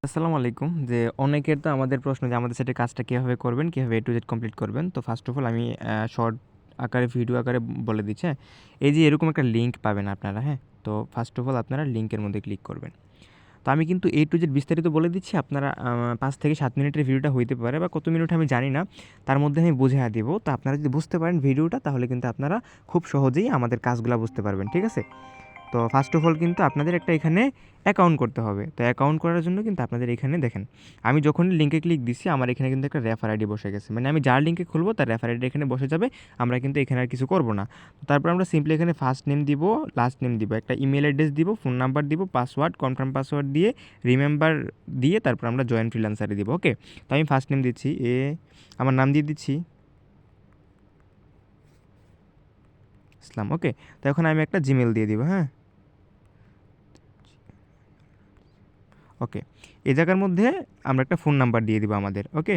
আসসালামু আলাইকুম। অনেকের তো আমাদের প্রশ্ন যে আমাদের সেটের কাজটা কীভাবে করবেন, কীভাবে A to Z কমপ্লিট করবেন। তো ফার্স্ট অফ অল আমি শর্ট আকারে ভিডিও আকারে বলে দিচ্ছি, হ্যাঁ? এই যে এরকম একটা লিঙ্ক পাবেন আপনারা, হ্যাঁ? তো ফার্স্ট অফ অল আপনারা লিঙ্কের মধ্যে ক্লিক করবেন। তো আমি কিন্তু A to Z বিস্তারিত বলে দিচ্ছি। আপনারা ৫ থেকে ৭ মিনিটের ভিডিওটা হইতে পারে বা কত মিনিট আমি জানি না। তার মধ্যে আমি বুঝাইয়া দিব। তো আপনারা যদি বুঝতে পারেন ভিডিওটা তাহলে কিন্তু আপনারা খুব সহজেই আমাদের কাজগুলা বুঝতে পারবেন। ঠিক আছে? তো ফার্স্ট অফ অল কিন্তু আপনাদের একটা এখানে অ্যাকাউন্ট করতে হবে। তো অ্যাকাউন্ট করার জন্য কিন্তু আপনাদের এখানে দেখেন, আমি যখনই লিঙ্কে ক্লিক দিচ্ছি আমার এখানে কিন্তু একটা রেফার আইডি বসে গেছে। মানে আমি যার লিঙ্কে খুলবো তার রেফার আইডি এখানে বসে যাবে। আমরা কিন্তু এখানে আর কিছু করব না। তো তারপর আমরা সিম্পলি এখানে ফার্স্ট নেম দিব, লাস্ট নেম দিব, একটা ইমেল অ্যাড্রেস দিব, ফোন নাম্বার দিব, পাসওয়ার্ড, কনফার্ম পাসওয়ার্ড দিয়ে রিমেম্বার দিয়ে তারপর আমরা জয়েন ফ্রিল্যান্সারে দিব। ওকে? তো আমি ফার্স্ট নেম দিচ্ছি আমার নাম দিয়ে দিচ্ছি ইসলাম। ওকে? তো এখন আমি একটা জিমেল দিয়ে দিব, হ্যাঁ? ওকে, এই জায়গার মধ্যে আমরা একটা ফোন নাম্বার দিয়ে দিব আমাদের। ওকে,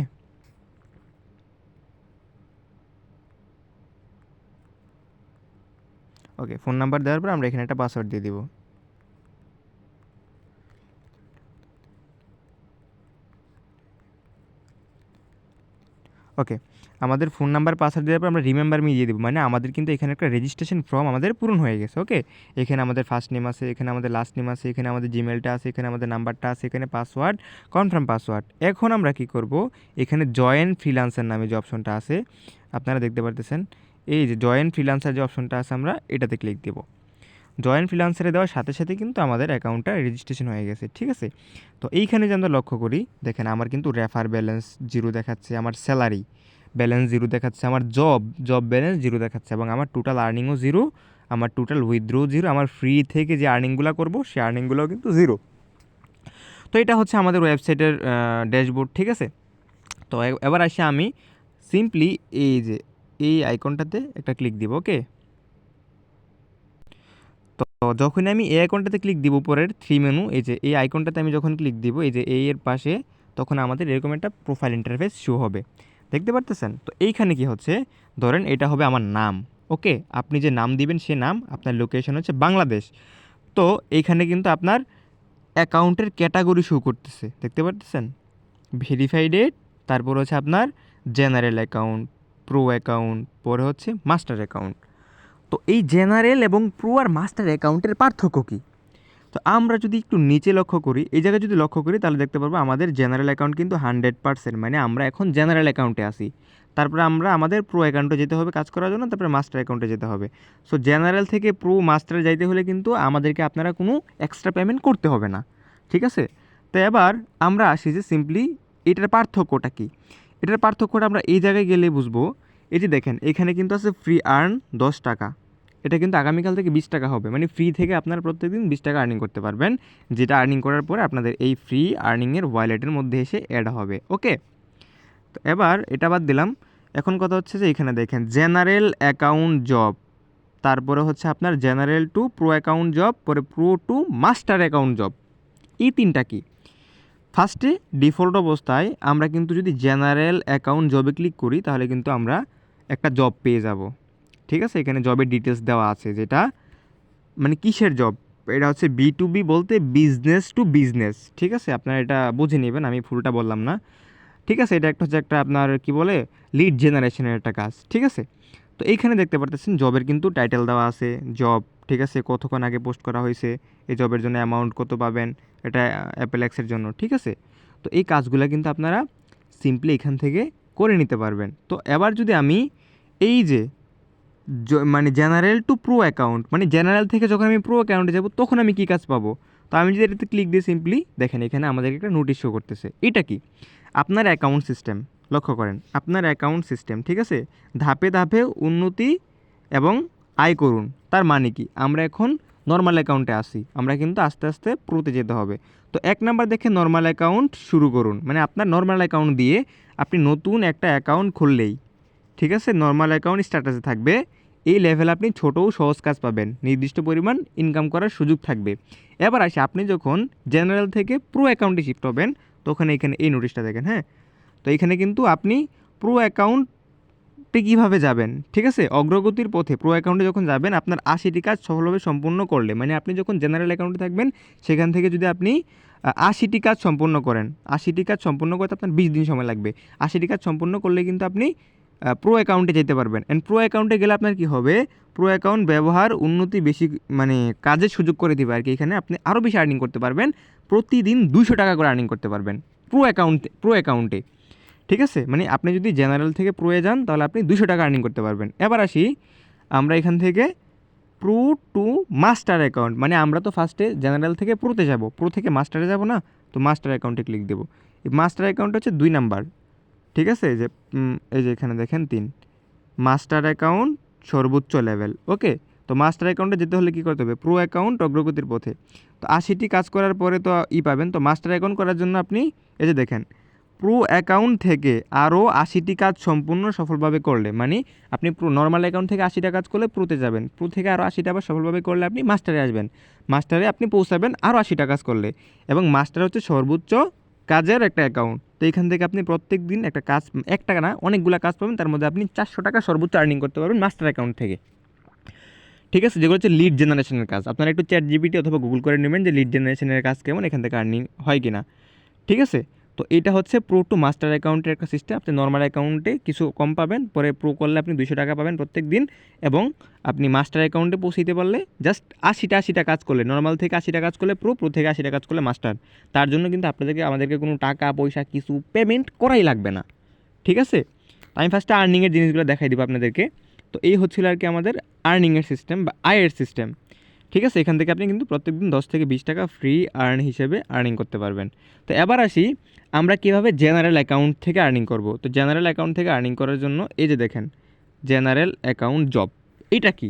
ওকে, ফোন নাম্বার দেওয়ার পর আমরা এখানে একটা পাসওয়ার্ড দিয়ে দিব। ওকে, আমাদের ফোন নাম্বার পাসওয়ার্ড দেওয়ার পর আমরা রিমেম্বার মি দিয়ে দেবো। মানে আমাদের কিন্তু এখানে একটা রেজিস্ট্রেশন ফর্ম আমাদের পূরণ হয়ে গেছে। ওকে, এখানে আমাদের ফার্স্ট নেম আছে, এখানে আমাদের লাস্ট নেম আছে, এখানে আমাদের জিমেলটা আছে, এখানে আমাদের নাম্বারটা আছে, এখানে পাসওয়ার্ড, কনফার্ম পাসওয়ার্ড। এখন আমরা কি করব, এখানে জয়েন ফ্রিল্যান্সার নামে যে অপশনটা আছে আপনারা দেখতে পারতেছেন, এই যে জয়েন ফ্রিল্যান্সার যে অপশনটা আছে আমরা এটাতে ক্লিক দেবো। জয়েন ফ্রিল্যান্সারে দেওয়ার সাথে সাথে কিন্তু আমাদের অ্যাকাউন্টটা রেজিস্ট্রেশন হয়ে গেছে। ঠিক আছে? তো এইখানে যে আমরা লক্ষ্য করি, দেখেন আমার কিন্তু রেফার ব্যালেন্স জিরো দেখাচ্ছে, আমার স্যালারি ব্যালেন্স জিরো দেখাচ্ছে, আমার জব ব্যালেন্স জিরো দেখাচ্ছে, এবং আমার টোটাল আর্নিংও জিরো, আমার টোটাল উইথড্রো জিরো, আমার ফ্রি থেকে যে আর্নিংগুলো করবো সেই আর্নিংগুলোও কিন্তু জিরো। তো এটা হচ্ছে আমাদের ওয়েবসাইটের ড্যাশবোর্ড। ঠিক আছে? তো এবার আসি আমি সিম্পলি এই যে এই আইকনটাতে একটা ক্লিক দিব। ওকে, তো যখনই আমি এই আইকনটাতে ক্লিক দিব, উপরের থ্রি মেনু, এই যে এই আইকনটাতে আমি যখন ক্লিক দিব, এই যে এই এর পাশে, তখন আমাদের এরকম একটা প্রোফাইল ইন্টারফেস শো হবে। দেখতে পারতেছেন? তো এইখানে কি হচ্ছে, ধরেন এটা হবে আমার নাম। ওকে, আপনি যে নাম দিবেন সে নাম, আপনার লোকেশন হচ্ছে বাংলাদেশ। তো এইখানে কিন্তু আপনার অ্যাকাউন্টের ক্যাটাগরি শো করতেছে, দেখতে পারতেছেন? ভেরিফাইডেড, তারপর হচ্ছে আপনার জেনারেল অ্যাকাউন্ট, প্রো অ্যাকাউন্ট, পরে হচ্ছে মাস্টার অ্যাকাউন্ট। তো এই জেনারেল এবং প্রো আর মাস্টার অ্যাকাউন্টের পার্থক্য কী? তো আমরা যদি একটু নিচে লক্ষ্য করি, এই জায়গায় যদি লক্ষ্য করি তাহলে দেখতে পারবো আমাদের জেনারেল অ্যাকাউন্ট কিন্তু 100%, মানে আমরা এখন জেনারেল অ্যাকাউন্টে আসি। তারপরে আমরা আমাদের প্রো অ্যাকাউন্টে যেতে হবে কাজ করার জন্য, তারপরে মাস্টার অ্যাকাউন্টে যেতে হবে। সো জেনারেল থেকে প্রো মাস্টারে যাইতে হলে কিন্তু আমাদেরকে আপনারা কোনো এক্সট্রা পেমেন্ট করতে হবে না। ঠিক আছে? তো এবার আমরা আসি যে সিম্পলি এটার পার্থক্যটা কী। এটার পার্থক্যটা আমরা এই জায়গায় গেলে বুঝবো। এই যে দেখেন এখানে কিন্তু আছে ফ্রি আর্ন 10 টাকা, এটা কিন্তু আগামীকাল থেকে 20 টাকা হবে। মানে ফ্রি থেকে আপনারা প্রত্যেকদিন 20 টাকা আর্নিং করতে পারবেন, যেটা আর্নিং করার পরে আপনাদের এই ফ্রি আর্নিংয়ের ওয়ালেটের মধ্যে এসে অ্যাড হবে। ওকে, তো এবার এটা বাদ দিলাম। এখন কথা হচ্ছে যে এখানে দেখেন জেনারেল অ্যাকাউন্ট জব, তারপরে হচ্ছে আপনার general to pro account job, পরে pro to master account job. এই তিনটা কি, ফার্স্টে ডিফল্ট অবস্থায় আমরা কিন্তু যদি জেনারেল অ্যাকাউন্ট জবে ক্লিক করি তাহলে কিন্তু আমরা একটা জব পেয়ে যাব। ঠিক আছে? এখানে জবের ডিটেলস দেওয়া আছে, যেটা মানে কিসের জব, এটা হচ্ছে B2B, বলতে বিজনেস টু বিজনেস। ঠিক আছে? আপনারা এটা বুঝে নেবেন, আমি ফুলটা বললাম না। ঠিক আছে? এটা একটা হচ্ছে একটা আপনার কি বলে লিড জেনারেশনের একটা কাজ। ঠিক আছে? তো এইখানে দেখতে পারতেছেন জবের কিন্তু টাইটেল দেওয়া আছে, জব। ঠিক আছে? কতক্ষণ আগে পোস্ট করা হয়েছে, এই জবের জন্য অ্যামাউন্ট কত পাবেন, এটা অ্যাপেল এক্সের জন্য। ঠিক আছে? তো এই কাজগুলো কিন্তু আপনারা সিম্পলি এখান থেকে করে নিতে পারবেন। তো এবার যদি আমি এই যে মানে জেনারেল টু প্রো অ্যাকাউন্ট, মানে জেনারেল থেকে যখন আমি প্রো অ্যাকাউন্টে যাব তখন আমি কী কাজ পাবো, তো আমি যদি এটাতে ক্লিক দিই সিম্পলি দেখেন এখানে আমাদেরকে একটা নোটিশ শো করতেছে। এটা কি, আপনার অ্যাকাউন্ট সিস্টেম। লক্ষ্য করেন আপনার অ্যাকাউন্ট সিস্টেম। ঠিক আছে? ধাপে ধাপে উন্নতি এবং আয় করুন। তার মানে কি, আমরা এখন নর্মাল অ্যাকাউন্টে আসি, আমরা কিন্তু আস্তে আস্তে প্রোতে যেতে হবে। তো 1 নাম্বার দেখে নর্মাল অ্যাকাউন্ট শুরু করুন, মানে আপনার নর্মাল অ্যাকাউন্ট দিয়ে আপনি নতুন একটা অ্যাকাউন্ট খুললেই, ঠিক আছে, নর্মাল অ্যাকাউন্ট স্ট্যাটাসে থাকবে। এই লেভেল আপনি ছোটো ও সহজ কাজ পাবেন, নির্দিষ্ট পরিমাণ ইনকাম করার সুযোগ থাকবে। এবার আসি আপনি যখন জেনারেল থেকে প্রো অ্যাকাউন্টে শিফট হবেন তখন এখানে এই নোটিশটা দেখেন, হ্যাঁ? তো এখানে কিন্তু আপনি প্রো অ্যাকাউন্ট আপনি কীভাবে যাবেন, ঠিক আছে? অগ্রগতির পথে প্রো অ্যাকাউন্টে যখন যাবেন, আপনার 80টি কাজ সফলভাবে সম্পূর্ণ করলে, মানে আপনি যখন জেনারেল অ্যাকাউন্টে থাকবেন সেখান থেকে যদি আপনি 80টি কাজ সম্পূর্ণ করেন, 80টি কাজ সম্পূর্ণ করতে আপনার 20 দিন সময় লাগবে। 80টি কাজ সম্পূর্ণ করলে কিন্তু আপনি প্রো অ্যাকাউন্টে যেতে পারবেন। অ্যান্ড প্রো অ্যাকাউন্টে গেলে আপনার কী হবে, প্রো অ্যাকাউন্ট ব্যবহার উন্নতি বেশি, মানে কাজের সুযোগ করে দেবে আর কি। এখানে আপনি আরও বেশি আর্নিং করতে পারবেন, প্রতিদিন 200 টাকা করে আর্নিং করতে পারবেন প্রো অ্যাকাউন্টে, ঠিক আছে? মানে আপনি যদি জেনারেল থেকে প্রোয়ে যান তাহলে আপনি 200 টাকা আর্নিং করতে পারবেন। এবার আসি আমরা এখান থেকে প্রো টু মাস্টার অ্যাকাউন্ট, মানে আমরা তো ফার্স্টে জেনারেল থেকে প্রোতে যাব, প্রো থেকে মাস্টারে যাব না, তো মাস্টার অ্যাকাউন্টে ক্লিক দেবো। এই মাস্টার অ্যাকাউন্ট হচ্ছে 2 নাম্বার, ঠিক আছে? এই যে এখানে দেখেন 3 মাস্টার অ্যাকাউন্ট সর্বোচ্চ লেভেল। ওকে, তো মাস্টার অ্যাকাউন্টে যেতে হলে কী করতে হবে, প্রো অ্যাকাউন্ট অগ্রগতির পথে। তো 80টি কাজ করার পরে তো পাবেন। তো মাস্টার অ্যাকাউন্ট করার জন্য আপনি এই যে দেখেন প্রো অ্যাকাউন্ট থেকে আরও 80টি কাজ সম্পূর্ণ সফলভাবে করলে, মানে আপনি প্রো নর্মাল অ্যাকাউন্ট থেকে 80টা কাজ করলে প্রোতে যাবেন, প্রো থেকে আরও 80টা আবার সফলভাবে করলে আপনি মাস্টারে আসবেন, মাস্টারে আপনি পৌঁছাবেন আরও 80টা কাজ করলে। এবং মাস্টার হচ্ছে সর্বোচ্চ কাজের একটা অ্যাকাউন্ট। তো এখান থেকে আপনি প্রত্যেক দিন একটা কাজ, 1 টাকা না অনেকগুলো কাজ পাবেন, তার মধ্যে আপনি 400 টাকা সর্বোচ্চ আর্নিং করতে পারবেন মাস্টার অ্যাকাউন্ট থেকে, ঠিক আছে? যেগুলো হচ্ছে লিড জেনারেশনের কাজ। আপনারা একটু ChatGPT অথবা গুগল করে নেবেন যে লিড জেনারেশনের কাজ কেমন, এখান থেকে আর্নিং হয় কিনা, ঠিক আছে? তো এটা হচ্ছে প্রো টু মাস্টার অ্যাকাউন্টের একটা সিস্টেম। আপনি নর্মাল অ্যাকাউন্টে কিছু কম পাবেন, পরে প্রো করলে আপনি 200 টাকা পাবেন প্রত্যেক দিন, এবং আপনি মাস্টার অ্যাকাউন্টে পৌঁছাইতে পারলে জাস্ট 80টা কাজ করলে, নর্মাল থেকে 80টা কাজ করলে প্রো থেকে 80টা কাজ করলে মাস্টার। তার জন্য কিন্তু আমাদেরকে কোনো টাকা পয়সা কিছু পেমেন্ট করাই লাগবে না, ঠিক আছে? আমি ফার্স্টে আর্নিংয়ের জিনিসগুলো দেখাই দিব আপনাদেরকে। তো এই হচ্ছিল আর কি আমাদের আর্নিংয়ের সিস্টেম বা আয়ের সিস্টেম, ঠিক আছে? এখান থেকে আপনি কিন্তু প্রত্যেকদিন 10 থেকে 20 টাকা ফ্রি হিসেবে আর্নিং করতে পারবেন। তো এবার আসি আমরা কীভাবে জেনারেল অ্যাকাউন্ট থেকে আর্নিং করব। তো জেনারেল অ্যাকাউন্ট থেকে আর্নিং করার জন্য এই যে দেখেন জেনারেল অ্যাকাউন্ট জব, এটা কি?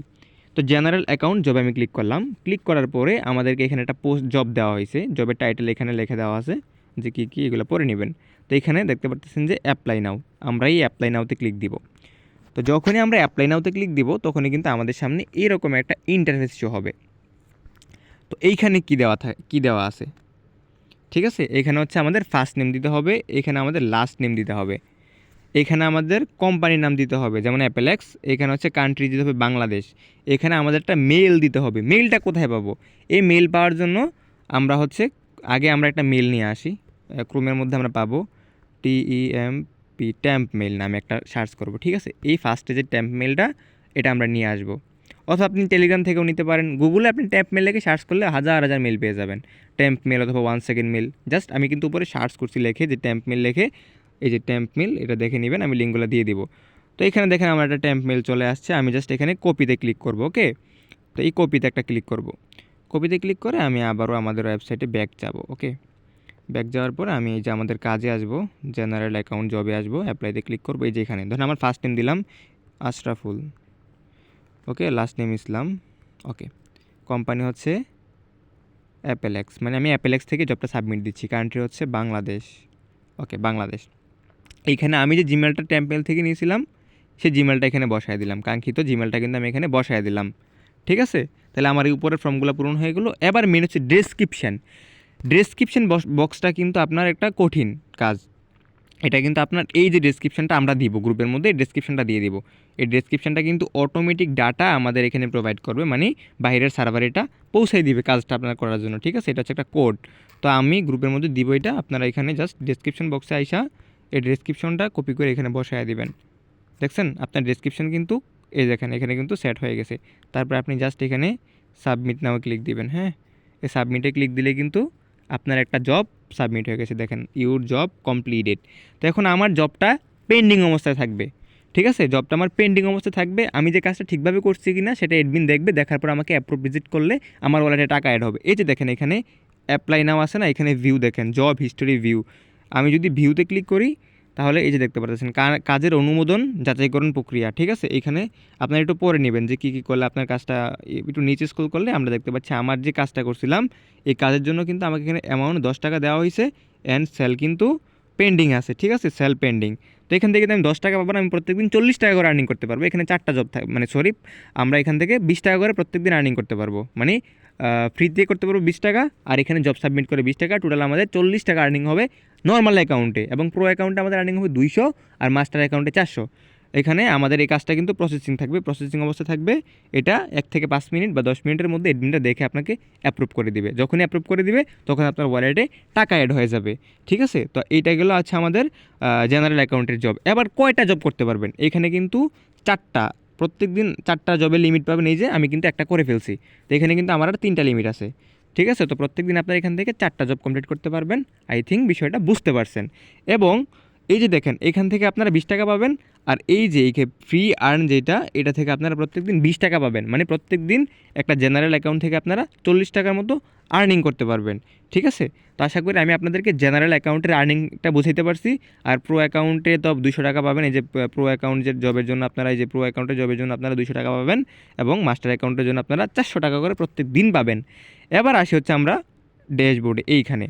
তো জেনারেল অ্যাকাউন্ট জবে আমি ক্লিক করলাম। ক্লিক করার পরে আমাদেরকে এখানে একটা পোস্ট জব দেওয়া হয়েছে, জবের টাইটেল এখানে লিখে দেওয়া আছে যে কী কী, এগুলো পড়ে নেবেন। তো এখানে দেখতে পাচ্ছেন যে অ্যাপ্লাই নাও, আমরা এই অ্যাপ্লাই নাওতে ক্লিক দিব। তো যখনই আমরা অ্যাপ্লাই নাওতে ক্লিক দিব তখনই কিন্তু আমাদের সামনে এরকম একটা ইন্টারফেস শো হবে। তো এইখানে কী দেওয়া আছে, ঠিক আছে? এখানে হচ্ছে আমাদের ফার্স্ট নেম দিতে হবে, এখানে আমাদের লাস্ট নেম দিতে হবে, এখানে আমাদের কোম্পানির নাম দিতে হবে যেমন অ্যাপেলেক্স, এখানে হচ্ছে কান্ট্রি দিতে হবে বাংলাদেশ, এখানে আমাদের একটা মেল দিতে হবে। মেলটা কোথায় পাবো? এই মেল পাওয়ার জন্য আমরা হচ্ছে আমরা একটা মেল নিয়ে আসি, ক্রোমের মধ্যে আমরা পাবো ট্যাম্প মেল নামে একটা সার্চ করব, ঠিক আছে? এই ফার্স্টে যে ট্যাম্প মেলটা, এটা আমরা নিয়ে আসবো। অথবা আপনি টেলিগ্রাম থেকেও নিতে পারেন, গুগলে আপনি ট্যাম্প মেল লিখে সার্চ করলে হাজার হাজার মেল পেয়ে যাবেন, ট্যাম্প মেল অথবা 1 সেকেন্ড মেল। জাস্ট আমি কিন্তু উপরে সার্চ করছি লিখে যে ট্যাম্প মেল লিখে, এই যে ট্যাম্প মেল, এটা দেখে নেবেন, আমি লিঙ্কগুলো দিয়ে দিব। তো এখানে দেখেন আমার একটা ট্যাম্প মেল চলে আসছে, আমি জাস্ট এখানে কপিতে ক্লিক করব। ওকে, তো এই কপিতে একটা ক্লিক করব। কপিতে ক্লিক করে আমি আবারও আমাদের ওয়েবসাইটে ব্যাক যাব। ওকে, ব্যাক যাওয়ার পরে আমি এই যে আমাদের কাজে আসব, জেনারেল অ্যাকাউন্ট জবে আসব, অ্যাপ্লাইতে ক্লিক করব। এই যে এখানে ধরুন আমার ফার্স্ট নেম দিলাম আশরাফুল, ওকে, লাস্ট নেম ইসলাম, ওকে, কোম্পানি হচ্ছে অ্যাপেলেক্স, মানে আমি অ্যাপেলেক্স থেকে জবটা সাবমিট দিচ্ছি, কান্ট্রি হচ্ছে বাংলাদেশ, ওকে, বাংলাদেশ। এইখানে আমি যে জিমেলটা টেম্পেল থেকে নিয়েছিলাম সেই জিমেলটা এখানে বসায় দিলাম, কাঙ্ক্ষিত জিমেলটা কিন্তু আমি এখানে বসায় দিলাম, ঠিক আছে? তাহলে আমার এই উপরের ফর্মগুলো পূরণ হয়ে গেলো। এবার মেন হচ্ছে ডেসক্রিপশন বক্সটা কিন্তু আপনার একটা কঠিন কাজ। এটা কিন্তু আপনার এই যে ডেসক্রিপশনটা আমরা দিব গ্রুপের মধ্যে, এই ডেসক্রিপশনটা দিয়ে দিব। এই ডেসক্রিপশনটা কিন্তু অটোমেটিক ডাটা আমাদের এখানে প্রোভাইড করবে, মানে বাইরের সার্ভারে এটা পৌঁছাই দিবে কাজটা আপনার করার জন্য, ঠিক আছে? এটা হচ্ছে একটা কোড। তো আমি গ্রুপের মধ্যে দিব এটা, আপনারা এখানে জাস্ট ডেসক্রিপশন বক্সে আইসা এই ডেসক্রিপশনটা কপি করে এখানে বসায় দিবেন। দেখছেন আপনার ডেসক্রিপশন কিন্তু এই দেখেন এখানে কিন্তু সেট হয়ে গেছে। তারপর আপনি জাস্ট এখানে সাবমিট নাও ক্লিক দিবেন। হ্যাঁ, এই সাবমিটে ক্লিক দিলে কিন্তু আপনার একটা জব সাবমিট হয়ে গেছে, দেখেন ইউর জব কমপ্লিটেড। তো এখন আমার জবটা পেন্ডিং অবস্থায় থাকবে, ঠিক আছে? জবটা আমার পেন্ডিং অবস্থায় থাকবে, আমি যে কাজটা ঠিকভাবে করছি কি না সেটা অ্যাডমিন দেখবে, দেখার পর আমাকে অ্যাপ্রুভ ভিজিট করলে আমার ওয়ালেটে টাকা অ্যাড হবে। এই যে দেখেন এখানে অ্যাপ্লাই নাও আছে না, এখানে ভিউ দেখেন, জব হিস্টোরি ভিউ। আমি যদি ভিউতে ক্লিক করি তাহলে এই যে দেখতে পাচ্ছেন কাজের অনুমোদন যাচাইকরণ প্রক্রিয়া, ঠিক আছে? এখানে আপনারা একটু পরে নেবেন যে কী কী করলে আপনার কাজটা, একটু নিচে স্ক্রল করলে আমরা দেখতে পাচ্ছি আমার যে কাজটা করছিলাম এই কাজের জন্য কিন্তু আমাকে এখানে অ্যামাউন্ট 10 টাকা দেওয়া হয়েছে, অ্যান্ড সেল কিন্তু পেন্ডিং আছে, ঠিক আছে? Sale pending. তো এখান থেকে আমি 10 টাকা পাবো না, আমি প্রত্যেকদিন 40 টাকা করে আর্নিং করতে পারবো। এখানে 4টা জব থাকে, মানে সরি, আমরা এখান থেকে 20 টাকা করে প্রত্যেকদিন আর্নিং করতে পারবো, মানে ফ্রি দিয়ে করতে পারবো 20 টাকা, আর এখানে জব সাবমিট করে 20 টাকা, টোটাল আমাদের 40 টাকা আর্নিং হবে নর্মাল অ্যাকাউন্টে, এবং প্রো অ্যাকাউন্টে আমাদের আর্নিং হবে 200, আর মাস্টার অ্যাকাউন্টে 400। এখানে আমাদের এই কাজটা কিন্তু প্রসেসিং থাকবে, প্রসেসিং অবস্থা থাকবে। এটা 1 থেকে 5 মিনিট বা 10 মিনিটের মধ্যে অ্যাডমিনটা দেখে আপনাকে অ্যাপ্রুভ করে দিবে। যখনই অ্যাপ্রুভ করে দিবে তখন আপনার ওয়ালেটে টাকা অ্যাড হয়ে যাবে। ঠিক আছে, তো এইটা গেলো আছে আমাদের জেনারেল অ্যাকাউন্টের জব। এবার কয়টা জব করতে পারবেন? এখানে কিন্তু 4টা, প্রত্যেক দিন 4টা জবের লিমিট পাবেন। এই যে আমি কিন্তু একটা করে ফেলছি, তো এখানে কিন্তু আমার আর 3টা লিমিট আছে। ঠিক আছে, তো প্রত্যেক দিন আপনার এখান থেকে 4টা জব কমপ্লিট করতে পারবেন। আই থিঙ্ক বিষয়টা বুঝতে পারছেন। এবং এই যে দেখেন এখান থেকে আপনারা 20 টাকা পাবেন, আর এই যে এই ফ্রি আর্ন যেটা, এটা থেকে আপনারা প্রত্যেকদিন 20 টাকা পাবেন। মানে প্রত্যেক দিন একটা জেনারেল অ্যাকাউন্ট থেকে আপনারা 40 টাকার মতো আর্নিং করতে পারবেন। ঠিক আছে, তো আশা করি আমি আপনাদেরকে জেনারেল অ্যাকাউন্টের আর্নিংটা বুঝাইতে পারছি। আর প্রো অ্যাকাউন্টে তো 200 টাকা পাবেন। এই যে প্রো অ্যাকাউন্টের জবের জন্য আপনারা, এই যে প্রো অ্যাকাউন্টের জবের জন্য আপনারা 200 টাকা পাবেন, এবং মাস্টার অ্যাকাউন্টের জন্য আপনারা 400 টাকা করে প্রত্যেক দিন পাবেন। এবার আসি হচ্ছে আমরা ড্যাশবোর্ডে এইখানে।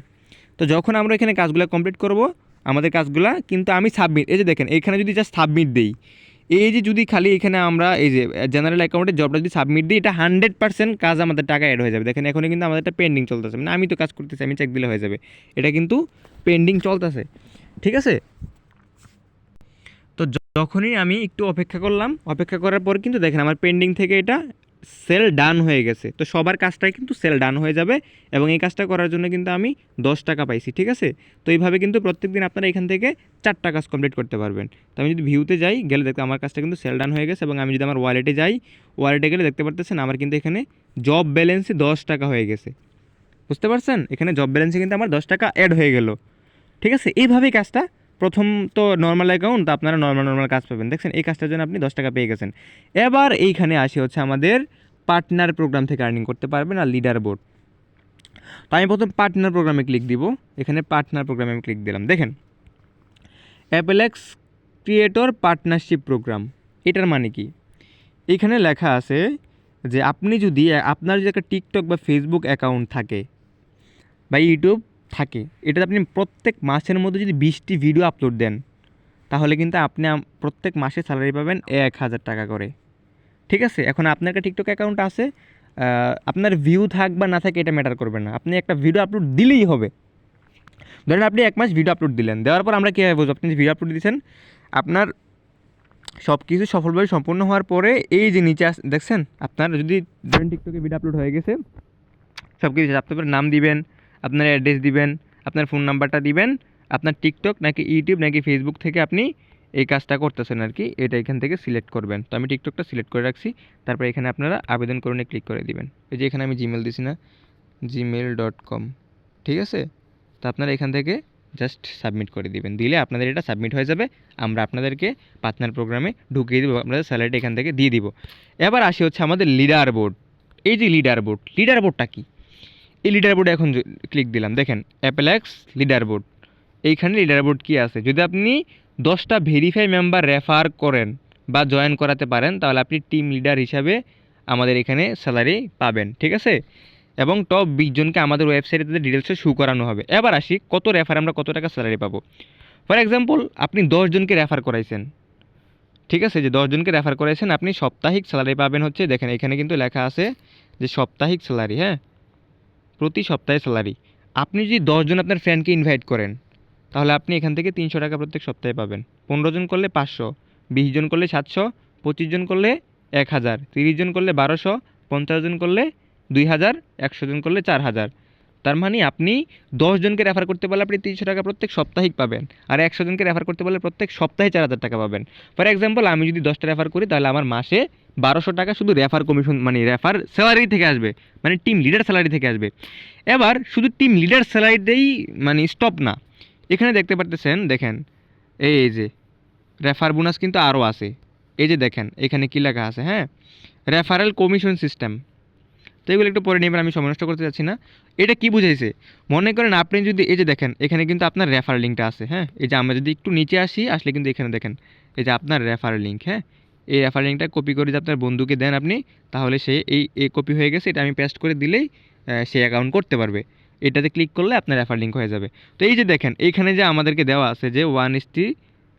তো যখন আমরা এখানে কাজগুলো কমপ্লিট করব, আমাদের কাজগুলা কিন্তু আমি সাবমিট, এই যে দেখেন এইখানে যদি জাস্ট সাবমিট দিই, এই যে যদি খালি এখানে আমরা এই যে জেনারেল অ্যাকাউন্টে জবটা যদি সাবমিট দিই, এটা 100% কাজ আমাদের টাকা অ্যাড হয়ে যাবে। দেখেন এখনই কিন্তু আমাদের একটা পেন্ডিং চলতেছে, মানে আমি তো কাজ করতেছি, আমি চেক দিলে হয়ে যাবে, এটা কিন্তু পেন্ডিং চলতেছে। ঠিক আছে, তো যখনই আমি একটু অপেক্ষা করলাম, অপেক্ষা করার পর কিন্তু দেখেন আমার পেন্ডিং থেকে এটা সেল ডান হয়ে গেছে। তো সবার কাজটাই কিন্তু সেল ডান হয়ে যাবে, এবং এই কাজটা করার জন্য কিন্তু আমি 10 টাকা পাইছি। ঠিক আছে, তো এইভাবে কিন্তু প্রত্যেকদিন আপনারা এখান থেকে 4টা কাজ কমপ্লিট করতে পারবেন। তো আমি যদি ভিউতে যাই, গেলে দেখতে আমার কাজটা কিন্তু সেল ডান হয়ে গেছে, এবং আমি যদি আমার ওয়ালেটে যাই, ওয়ালেটে গেলে দেখতে পারতেছেন আমার কিন্তু এখানে জব ব্যালেন্সে 10 টাকা হয়ে গেছে। বুঝতে পারছেন, এখানে জব ব্যালেন্সে কিন্তু আমার 10 টাকা অ্যাড হয়ে গেল। ঠিক আছে, এইভাবেই কাজটা। প্রথম তো নর্মাল অ্যাকাউন্ট, তো আপনারা নর্মাল কাজ পাবেন। দেখছেন এই কাজটার জন্য আপনি 10 টাকা পেয়ে গেছেন। এবার এইখানে আসি হচ্ছে আমাদের পার্টনার প্রোগ্রাম থেকে আর্নিং করতে পারবেন, আর লিডার বোর্ড। তো আমি প্রথম পার্টনার প্রোগ্রামে ক্লিক দিব। এখানে পার্টনার প্রোগ্রামে আমি ক্লিক দিলাম। দেখেন অ্যাপেলেক্স ক্রিয়েটর পার্টনারশিপ প্রোগ্রাম, এটার মানে কি? এখানে লেখা আছে যে আপনি যদি আপনার যদি একটা টিকটক বা ফেসবুক অ্যাকাউন্ট থাকে বা ইউটিউব থাকে, এটাতে আপনি প্রত্যেক মাসের মধ্যে যদি 20টি ভিডিও আপলোড দেন, তাহলে কিন্তু আপনি প্রত্যেক মাসে স্যালারি পাবেন 1000 টাকা করে। ঠিক আছে, এখন আপনার একটা টিকটক অ্যাকাউন্ট আছে, আপনার ভিউ থাক বা না থাকে এটা ম্যাটার করবে না, আপনি একটা ভিডিও আপলোড দিলেই হবে। ধরেন আপনি 1 মাস ভিডিও আপলোড দিলেন, দেওয়ার পর আমরা কীভাবে বুঝবো আপনি যে ভিডিও আপলোড দিয়েছেন? আপনার সব কিছু সফলভাবে সম্পূর্ণ হওয়ার পরে এই যে নিচে দেখছেন, আপনার যদি ধরেন টিকটকে ভিডিও আপলোড হয়ে গেছে, সব কিছু আপনার নাম দিবেন, আপনার অ্যাড্রেস দিবেন, আপনার ফোন নাম্বারটা দিবেন, আপনার টিকটক নাকি ইউটিউব নাকি ফেসবুক থেকে আপনি এই কাজটা করতেছেন আর কি, এটা এখান থেকে সিলেক্ট করবেন। তো আমি টিকটকটা সিলেক্ট করে রাখছি। তারপরে এখানে আপনারা আবেদন করুন ক্লিক করে দিবেন। এই যে এখানে আমি জিমেল দিছি না, gmail.com। ঠিক আছে, তো আপনারা এখান থেকে জাস্ট সাবমিট করে দিবেন, দিলে আপনাদের এটা সাবমিট হয়ে যাবে। আমরা আপনাদেরকে পার্টনার প্রোগ্রামে ঢুকিয়ে দেবো, আপনাদের স্যালারিটা এখান থেকে দিয়ে দিব। এবার আসি হচ্ছে আমাদের লিডার বোর্ড। এই যে লিডার বোর্ড, লিডার বোর্ডটা কী? এই লিডার বোর্ডে এখন ক্লিক দিলাম, দেখেন অ্যাপেলেক্স লিডার বোর্ড। এইখানে লিডার বোর্ড কী আছে? যদি আপনি 10টা ভেরিফাই মেম্বার রেফার করেন বা জয়েন করাতে পারেন, তাহলে আপনি টিম লিডার হিসাবে আমাদের এখানে স্যালারি পাবেন। ঠিক আছে, এবং টপ 20 জনকে আমাদের ওয়েবসাইটে তাদের ডিটেলসে শু করানো হবে। এবার আসি কত রেফার আমরা কত টাকা স্যালারি পাবো। ফর এক্সাম্পল আপনি 10 জনকে রেফার করাইছেন। ঠিক আছে, যে 10 জনকে রেফার করাইছেন, আপনি সাপ্তাহিক স্যালারি পাবেন হচ্ছে, দেখেন এখানে কিন্তু লেখা আছে যে সাপ্তাহিক স্যালারি, হ্যাঁ, প্রতি সপ্তাহে স্যালারি। আপনি যদি 10 জন আপনার ফ্রেন্ডকে ইনভাইট করেন, তাহলে আপনি এখান থেকে 300 টাকা প্রত্যেক সপ্তাহে পাবেন। 15 জন করলে 500, 20 জন করলে 700, 25 জন করলে 1000, 30 জন করলে 1200, 50 জন করলে 2000, 100 জন করলে 4000। তার মানে আপনি 10 জনকে রেফার করতে পারলে আপনি 300 টাকা প্রত্যেক সপ্তাহিক পাবেন, আর 100 জনকে রেফার করতে পারলে প্রত্যেক সপ্তাহে 4000 টাকা পাবেন। ফর এক্সাম্পল আমি যদি 10টা রেফার করি, তাহলে আমার মাসে 1200 টাকা শুধু রেফার কমিশন, মানে রেফার স্যালারি থেকে আসবে, মানে টিম লিডার স্যালারি থেকে আসবে। এবার শুধু টিম লিডার স্যালারিতেই মানে স্টপ না, এখানে দেখতে পারতেছেন, দেখেন এই যে রেফার বোনাস কিন্তু আরও আছে। এই যে দেখেন এখানে কী লেখা আছে, হ্যাঁ, রেফারেল কমিশন সিস্টেম। তো এগুলো একটু পরে নেবেন, আমি সময় নষ্ট করতে যাচ্ছি না। এটা কি বুঝাইছে? মনে করেন আপনি যদি এই যে দেখেন এখানে কিন্তু আপনার রেফার লিঙ্কটা আছে, হ্যাঁ, এই যে আমরা যদি একটু নিচে আসি, আসলে কিন্তু এখানে দেখেন এই যে আপনার রেফার লিঙ্ক, হ্যাঁ, এই রেফার লিঙ্কটা কপি করে যদি আপনার বন্ধুকে দেন আপনি, তাহলে সে এই কপি হয়ে গেছে, এটা আমি পেস্ট করে দিলেই সে অ্যাকাউন্ট করতে পারবে। এটাতে ক্লিক করলে আপনার রেফার লিঙ্ক হয়ে যাবে। তো এই যে দেখেন এইখানে যে আমাদেরকে দেওয়া আছে যে 1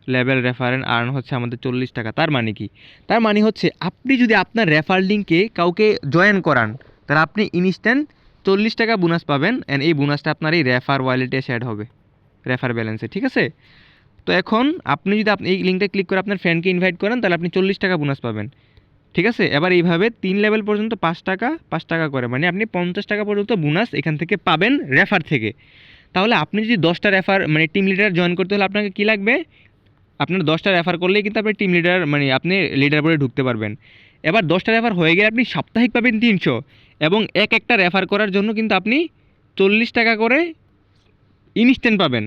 লেভেল রেফারেন্স আর্ন হচ্ছে আমাদের 40 টাকা। তার মানে কি? তার মানে হচ্ছে আপনি যদি আপনার রেফার লিঙ্কে কাউকে জয়েন করান, তাহলে আপনি ইনস্ট্যান্ট 40 টাকা বোনাস পাবেন, অ্যান্ড এই বোনাসটা আপনার এই রেফার ওয়ালেটে অ্যাড হবে, রেফার ব্যালেন্সে। ঠিক আছে, তো তো এখন আপনি যদি এই লিঙ্কটা ক্লিক করে আপনার ফ্রেন্ডকে ইনভাইট করেন তাহলে আপনি 40 টাকা বোনাস পাবেন। ঠিক আছে, এবার এইভাবে 3 লেভেল পর্যন্ত 5 টাকা করে, মানে আপনি 50 টাকা পর্যন্ত বোনাস এখান থেকে পাবেন রেফার থেকে। তাহলে আপনি যদি 10টা রেফার মানে টিম লিডার জয়েন করতে হলে আপনাকে কী লাগবে, আপনার 10টা রেফার করলেই কিন্তু আপনি টিম লিডার মানে আপনি লিডার বোর্ডে ঢুকতে পারবেন। এবার 10টা রেফার হয়ে গেলে আপনি সাপ্তাহিক পাবেন 300, এবং একটা রেফার করার জন্য কিন্তু আপনি 40 টাকা করে ইনস্ট্যান্ট পাবেন।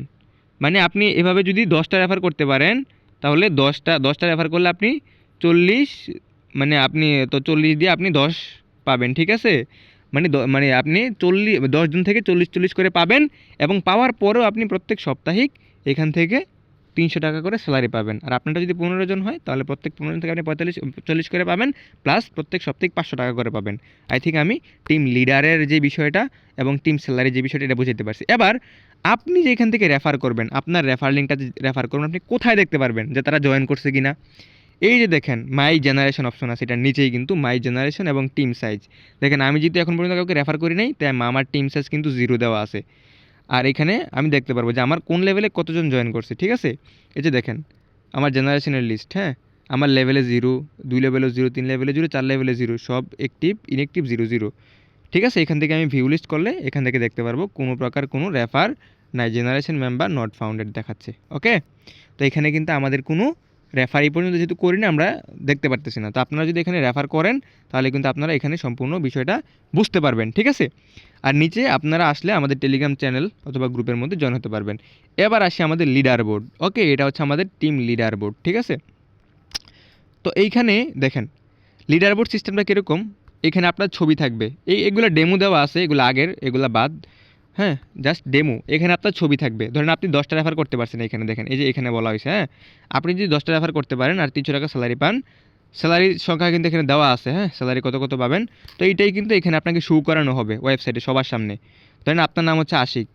মানে আপনি এভাবে যদি 10টা রেফার করতে পারেন তাহলে 10টা রেফার করলে আপনি 40, মানে আপনি তো 40 দিয়ে আপনি 10 পাবেন। ঠিক আছে, মানে আপনি 10 জন থেকে 40 করে পাবেন, এবং পাওয়ার পরেও আপনি প্রত্যেক সাপ্তাহিক এখান থেকে 300 টাকা করে স্যালারি পাবেন। আর আপনারটা যদি 15 জন হয় তাহলে প্রত্যেক 15 জন থেকে আপনি 40 করে পাবেন, প্লাস প্রত্যেক সাপ্তাহিক 500 টাকা করে পাবেন। আই থিঙ্ক আমি টিম লিডারের যে বিষয়টা এবং টিম স্যালারির যে বিষয়টা এটা বুঝতে পারছি। এবার আপনি যে এখান থেকে রেফার করবেন, আপনার রেফার লিঙ্কটা রেফার করবেন, আপনি কোথায় দেখতে পারবেন যে তারা জয়েন করছে কিনা? এই যে দেখেন মাই জেনারেশন অপশন আছে, এটার নিচেই কিন্তু মাই জেনারেশন এবং টিম সাইজ। দেখেন আমি যেহেতু এখন পর্যন্ত কাউকে রেফার করি নাই, তাই আমার টিম সাইজ কিন্তু 0 দেওয়া আছে। আর এখানে আমি দেখতে পারবো যে আমার কোন লেভেলে কতজন জয়েন করছে। ঠিক আছে, এই যে দেখেন আমার জেনারেশনের লিস্ট, হ্যাঁ, আমার লেভেলে 0, 2 লেভেলে 0, 3 লেভেলে 0, 4 লেভেলে 0, সব অ্যাক্টিভ ইনঅ্যাক্টিভ 0 0। ঠিক আছে, এখান থেকে আমি ভিউ লিস্ট করলে এখান থেকে দেখতে পারবো কোনো প্রকার কোনো রেফার নাই, জেনারেশন মেম্বার নট ফাউন্ডেড দেখাচ্ছে। ওকে, তো এখানে কিন্তু আমাদের কোনো রেফার এই পর্যন্ত যেহেতু করি না আমরা দেখতে পারতেছি না। তো আপনারা যদি এখানে রেফার করেন তাহলে কিন্তু আপনারা এখানে সম্পূর্ণ বিষয়টা বুঝতে পারবেন। ঠিক আছে, আর নিচে আপনারা আসলে আমাদের টেলিগ্রাম চ্যানেল অথবা গ্রুপের মধ্যে জয়েন হতে পারবেন। এবার আসি আমাদের লিডার বোর্ড। ওকে, এটা হচ্ছে আমাদের টিম লিডার বোর্ড। ঠিক আছে, তো এইখানে দেখেন লিডার বোর্ড সিস্টেমটা কীরকম। এখানে আপনার ছবি থাকবে, এগুলো ডেমো দেওয়া আছে, এগুলো আগের, এগুলো বাদ, হ্যাঁ, জাস্ট ডেমো। এখানে আপনার ছবি থাকবে, ধরেন আপনি 10টা রেফার করতে পারছেন, এখানে দেখেন এই যে এখানে বলা হয়েছে, হ্যাঁ, আপনি যদি 10টা রেফার করতে পারেন আর 300 টাকা স্যালারি পান, স্যালারির সংখ্যা কিন্তু এখানে দেওয়া আছে, হ্যাঁ, স্যালারি কত কত পাবেন। তো এইটাই কিন্তু এখানে আপনাকে শো করানো হবে ওয়েবসাইটে সবার সামনে। ধরেন আপনার নাম হচ্ছে আশিক,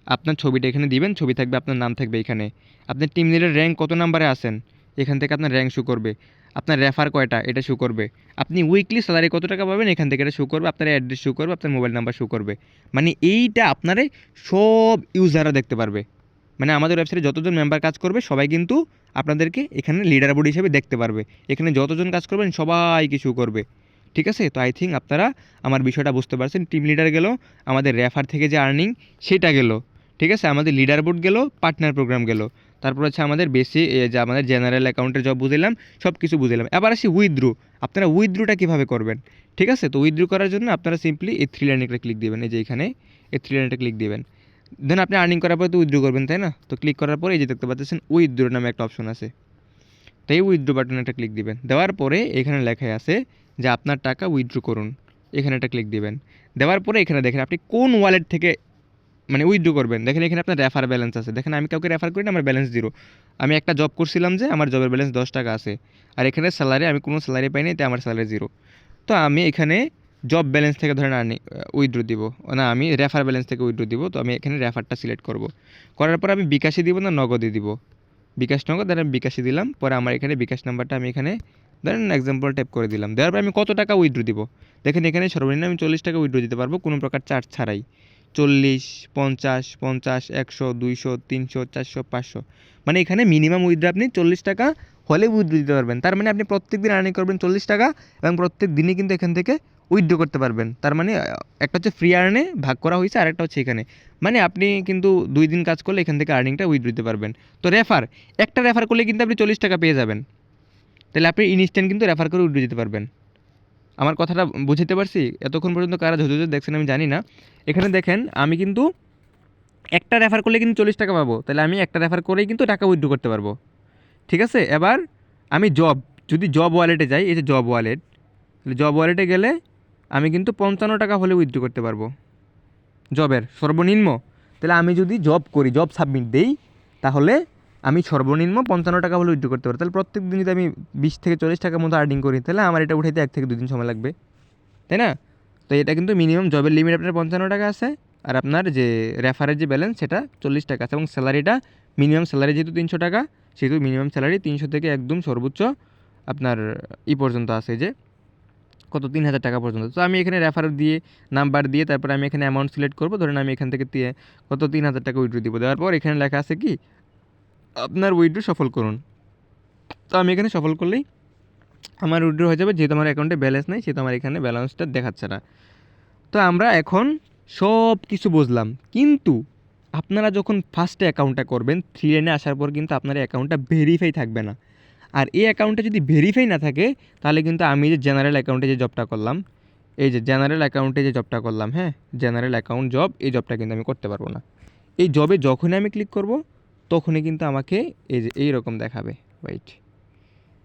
আপনার ছবিটা এখানে দিবেন, ছবি থাকবে, আপনার নাম থাকবে এখানে, আপনার টিম লিডার র্যাঙ্ক কত নাম্বারে আছেন এখান থেকে আপনার র্যাঙ্ক শো করবে, আপনার রেফার কয়টা এটা শো করবে, আপনি উইকলি স্যালারি কত টাকা পাবেন এখান থেকে এটা শো করবে, আপনার অ্যাড্রেস শো করবে, আপনার মোবাইল নাম্বার শো করবে। মানে এইটা আপনারে সব ইউজাররা দেখতে পারবে। মানে আমাদের ওয়েবসাইটে যতজন মেম্বার কাজ করবে সবাই কিন্তু আপনাদেরকে এখানে লিডার বোর্ড হিসেবে দেখতে পারবে। এখানে যতজন কাজ করবেন সবাইকে শো করবে। ঠিক আছে, তো আই থিঙ্ক আপনারা আমার বিষয়টা বুঝতে পারছেন। টিম লিডার গেল, আমাদের রেফার থেকে যে আর্নিং সেটা গেল, ঠিক আছে, আমাদের লিডার বোর্ড গেল, পার্টনার প্রোগ্রাম গেল, তারপর হচ্ছে আমাদের বেসিক যে আমাদের জেনারেল অ্যাকাউন্টের জব বুঝলাম, সব কিছু বুঝলাম। এবার আসি উইথড্রু। আপনারা উইথড্রুটা কীভাবে করবেন? ঠিক আছে, তো উইথড্রু করার জন্য আপনারা সিম্পলি এই 3 লাইনে একটা ক্লিক দেবেন, এই যে এখানে এই 3 লাইনটা ক্লিক দেবেন। দেন আপনি আর্নিং করার পরে তো উইথড্রু করবেন, তাই না? তো ক্লিক করার পরে এই যে দেখতে পাচ্ছেন উইথড্রু নামে একটা অপশন আছে, তো এই উইথড্রু বাটনে একটা ক্লিক দিবেন। দেওয়ার পরে এখানে লেখা আছে যে আপনার টাকা উইথড্রু করুন, এখানে একটা ক্লিক দিবেন। দেওয়ার পরে এখানে দেখেন আপনি কোন ওয়ালেট থেকে মানে উইথড্রু করবেন। দেখেন এখানে আপনার রেফার ব্যালেন্স আছে, দেখেন আমি কাউকে রেফার করি না, আমার ব্যালেন্স 0। আমি একটা জব করছিলাম যে আমার জবের ব্যালেন্স 10 টাকা আছে, আর এখানে স্যালারি আমি কোনো স্যালারি পাইনি, তাই আমার স্যালারি 0। তো আমি এখানে জব ব্যালেন্স থেকে ধরেন উইথড্রু দিব না, আমি রেফার ব্যালেন্স থেকে উইথড্রু দিব। তো আমি এখানে রেফারটা সিলেক্ট করব, করার পর আমি বিকাশে দিব না নগদে দিব, বিকাশ নগদ, ধরেন আমি বিকাশে দিলাম। পরে আমার এখানে বিকাশ নাম্বারটা আমি এখানে ধরেন এক্সাম্পল টাইপ করে দিলাম। দেওয়ার পর আমি কত টাকা উইথড্রু দিব, দেখেন এখানে সর্বনিম্ন আমি 40 টাকা উইথড্রু দিতে পারবো কোনো প্রকার চার্জ ছাড়াই। 40, 50, 50, 100, 200, 300, 400, 500, মানে এখানে মিনিমাম উইথড্রু আপনি 40 টাকা হলে উইথড্রু দিতে পারবেন। তার মানে আপনি প্রত্যেক দিন আর্নিং করবেন 40 টাকা, এবং প্রত্যেক দিনই কিন্তু এখান থেকে উইথড্রু করতে পারবেন। তার মানে একটা হচ্ছে ফ্রি আর্নে ভাগ করা হয়েছে, আর একটা হচ্ছে এখানে, মানে আপনি কিন্তু 2 দিন কাজ করলে এখান থেকে আর্নিংটা উইথড্রু দিতে পারবেন। তো একটা রেফার করলে কিন্তু আপনি 40 টাকা পেয়ে যাবেন, তাহলে আপনি ইনস্ট্যান্ট কিন্তু রেফার করে উইথড্রু দিতে পারবেন। আমার কথাটা বুঝতে পারছি? এতক্ষণ পর্যন্ত কারা ধৈর্য দেখছেন আমি জানি না। এখানে দেখেন আমি কিন্তু একটা রেফার করলে কিন্তু 40 টাকা পাবো, তাহলে আমি একটা রেফার করেই কিন্তু টাকা উইথড্রু করতে পারবো। ঠিক আছে, এবার আমি যদি জব ওয়ালেটে যাই, এই যে জব ওয়ালেট, তাহলে জব ওয়ালেটে গেলে আমি কিন্তু 55 টাকা হলে উইথড্রু করতে পারবো জবের সর্বনিম্ন। তাহলে আমি যদি জব করি, জব সাবমিট দেই, তাহলে আমি সর্বনিম্ন 55 টাকা হলে উইথড্রু করতে পারবো। তাহলে প্রত্যেক দিন যদি আমি 20 থেকে 40 টাকার মতো আর্নিং করি, তাহলে আমার এটা উঠাইতে 1 থেকে 2 দিন সময় লাগবে, তাই না? তো এটা কিন্তু মিনিমাম জবের লিমিট আপনার 55 টাকা আছে, আর আপনার যে রেফারের যে ব্যালেন্স সেটা 40 টাকা আছে, এবং স্যালারিটা মিনিমাম স্যালারি যেহেতু 300 টাকা, সেহেতু মিনিমাম স্যালারি 300 থেকে একদম সর্বোচ্চ আপনার পর্যন্ত আছে, যে কত 3000 টাকা পর্যন্ত। তো আমি এখানে রেফার দিয়ে নাম্বার দিয়ে তারপরে আমি এখানে অ্যামাউন্ট সিলেক্ট করবো, ধরেন আমি এখান থেকে কত 3000 টাকা উইথড্র দিব। দেওয়ার পর এখানে লেখা আছে কি আপনার উইথড্র সফল করুন। তো আমি এখানে সফল করলেই আমার উইথড্র হয়ে যাবে। যেহেতু আমার অ্যাকাউন্টে ব্যালেন্স নেই সেহেতু আমার এখানে ব্যালেন্সটা দেখাচ্ছে না। তো আমরা এখন সব কিছু বুঝলাম, কিন্তু আপনারা যখন ফার্স্টে অ্যাকাউন্টটা করবেন 3 লাইনে আসার পর কিন্তু আপনার অ্যাকাউন্টটা ভেরিফাই থাকবে না। আর এই অ্যাকাউন্টটা যদি ভেরিফাই না থাকে তাহলে কিন্তু আমি যে জেনারেল অ্যাকাউন্টে যে জবটা করলাম, এই যে জেনারেল অ্যাকাউন্টে যে জবটা করলাম, হ্যাঁ, জেনারেল অ্যাকাউন্ট জব, এই জবটা কিন্তু আমি করতে পারবো না। এই জবে যখনই আমি ক্লিক করব তখনই কিন্তু আমাকে এই যে এইরকম দেখাবে। ওয়েট,